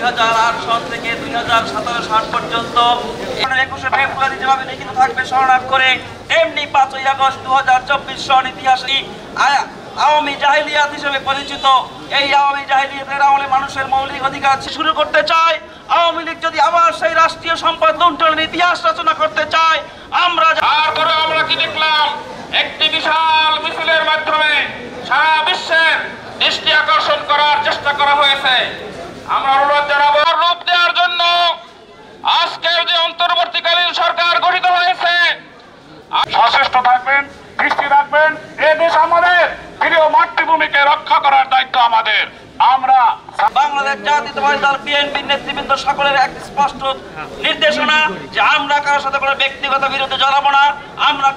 2008 সন থেকে 2017 সাল পর্যন্ত 21শে ফেব্রুয়ারি যেভাবে লিখিত থাকবে শরণার্থ করে, তেমনি 5ই আগস্ট 2024 সন ইতিহাসে আওয়ামী জাহিলিয়াত হিসেবে পরিচিত এই আওয়ামী জাহিলিয়াতের আমলে মানুষের মৌলিক অধিকার শুরু করতে চায়। আওয়ামী লীগ যদি আবার সেই রাষ্ট্রীয় সম্পদ লুণ্ঠনের ইতিহাস রচনা করতে চায়, আমরা কি দেখলাম, একটি বিশাল মিছিলের মাধ্যমে সারা বিশ্বের দৃষ্টি আকর্ষণ করার চেষ্টা করা হয়েছে। আমরা অনুরোধ জানাবো, রূপ দেওয়ার জন্য আজকের যে অন্তর্বর্তীকালীন সরকার গঠিত হয়েছে, সচেষ্ট থাকবেন, দৃষ্টি রাখবেন। এই দেশ আমাদের, প্রিয় মাতৃভূমিকে রক্ষা করার দায়িত্ব আমাদের। আমরা বাংলাদেশ জাতীয়তাবাদী দল বিএনপির নেতৃবৃন্দ সকলের এক স্পষ্ট নির্দেশনা যে আমরা কারোর সাথে কোনো ব্যক্তিগত বিরোধে জড়াবো না, আমরা